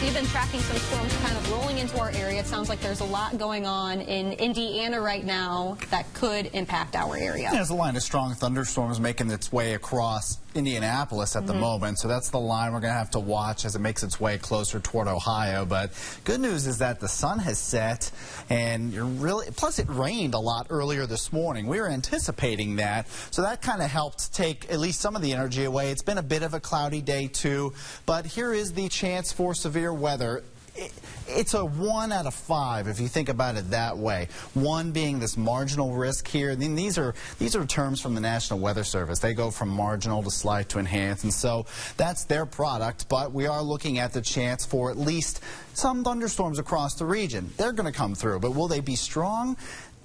So you've been tracking some storms kind of rolling into our area. It sounds like there's a lot going on in Indiana right now that could impact our area. There's a line of strong thunderstorms making its way across Indianapolis at the moment, so that's the line we're going to have to watch as it makes its way closer toward Ohio. But good news is that the sun has set, and plus it rained a lot earlier this morning. We were anticipating that, so that kind of helped take at least some of the energy away. It's been a bit of a cloudy day too, but here is the chance for severe weather. It's a 1 out of 5 if you think about it that way. 1 being this marginal risk here. I mean, these are terms from the National Weather Service. They go from marginal to slight to enhanced, and so that's their product. But we are looking at the chance for at least some thunderstorms across the region. They're going to come through, but will they be strong?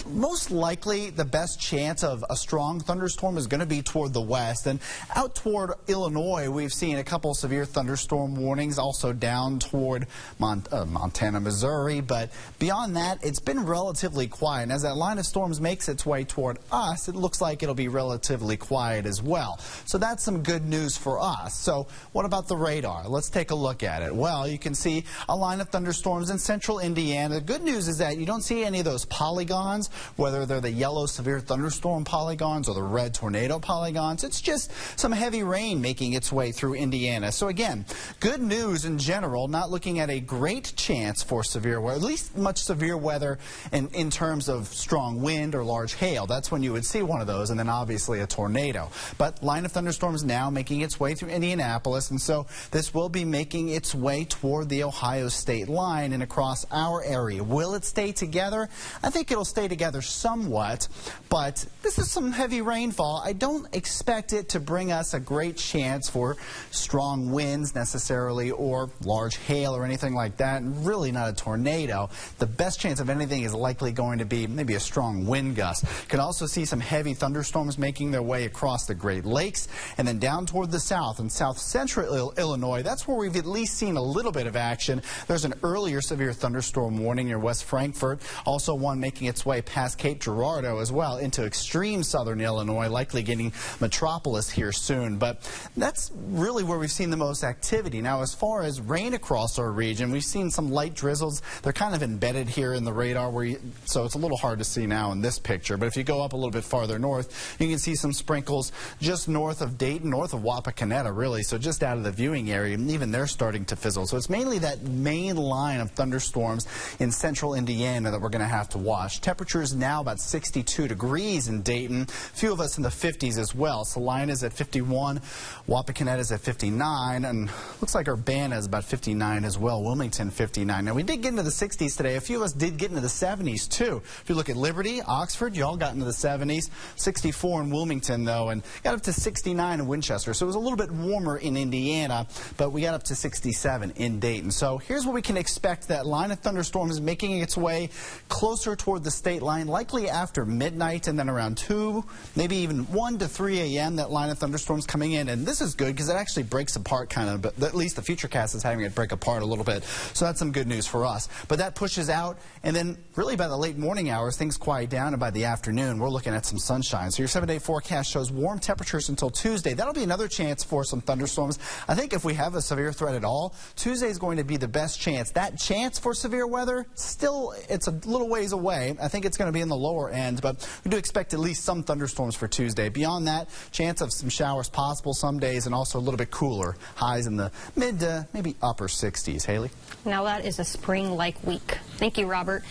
Most likely, the best chance of a strong thunderstorm is going to be toward the west. And out toward Illinois, we've seen a couple severe thunderstorm warnings, also down toward Montana, Missouri. But beyond that, it's been relatively quiet. And as that line of storms makes its way toward us, it looks like it'll be relatively quiet as well. So that's some good news for us. So what about the radar? Let's take a look at it. Well, you can see a line of thunderstorms in central Indiana. The good news is that you don't see any of those polygons, whether they're the yellow severe thunderstorm polygons or the red tornado polygons. It's just some heavy rain making its way through Indiana. So again, good news in general, not looking at a great chance for severe weather, at least much severe weather in terms of strong wind or large hail. That's when you would see one of those, and then obviously a tornado. But line of thunderstorms now making its way through Indianapolis, and so this will be making its way toward the Ohio state line and across our area. Will it stay together? I think it'll stay together somewhat, but this is some heavy rainfall. I don't expect it to bring us a great chance for strong winds necessarily or large hail or anything like that, and really not a tornado. The best chance of anything is likely going to be maybe a strong wind gust. Can also see some heavy thunderstorms making their way across the Great Lakes and then down toward the south and south central Illinois. That's where we've at least seen a little bit of action. There's an earlier severe thunderstorm warning near West Frankfort, also one making its way past Cape Girardeau as well into extreme southern Illinois, likely getting Metropolis here soon. But that's really where we've seen the most activity. Now, as far as rain across our region, we've seen some light drizzles. They're kind of embedded here in the radar, so it's a little hard to see now in this picture. But if you go up a little bit farther north, you can see some sprinkles just north of Dayton, north of Wapakoneta, really, so just out of the viewing area, and even they're starting to fizzle. So it's mainly that main line of thunderstorms in central Indiana that we're going to have to watch. Temperatures now about 62 degrees in Dayton. A few of us in the 50s as well. Salina is at 51, Wapakoneta is at 59, and looks like Urbana is about 59 as well. Wilmington 59. Now we did get into the 60s today. A few of us did get into the 70s too. If you look at Liberty, Oxford, you all got into the 70s. 64 in Wilmington though, and got up to 69 in Winchester. So it was a little bit warmer in Indiana, but we got up to 67 in Dayton. So here's what we can expect. That line of thunderstorms making its way closer toward the state line, likely after midnight, and then around 2, maybe even 1 to 3 a.m. that line of thunderstorms coming in. And this is good because it actually breaks apart kind of, but at least the Futurecast is having it break apart a little bit. So that's some good news for us. But that pushes out, and then really by the late morning hours, things quiet down, and by the afternoon, we're looking at some sunshine. So your 7-day forecast shows warm temperatures until Tuesday. That'll be another chance for some thunderstorms. I think if we have a severe threat at all, Tuesday is going to be the best chance. That chance for severe weather, still, it's a little ways away. I think it's going to be in the lower end, but we do expect at least some thunderstorms for Tuesday. Beyond that, chance of some showers possible some days, and also a little bit cooler. Highs in the mid to maybe upper 60s. Haley? Now that is a spring-like week. Thank you, Robert.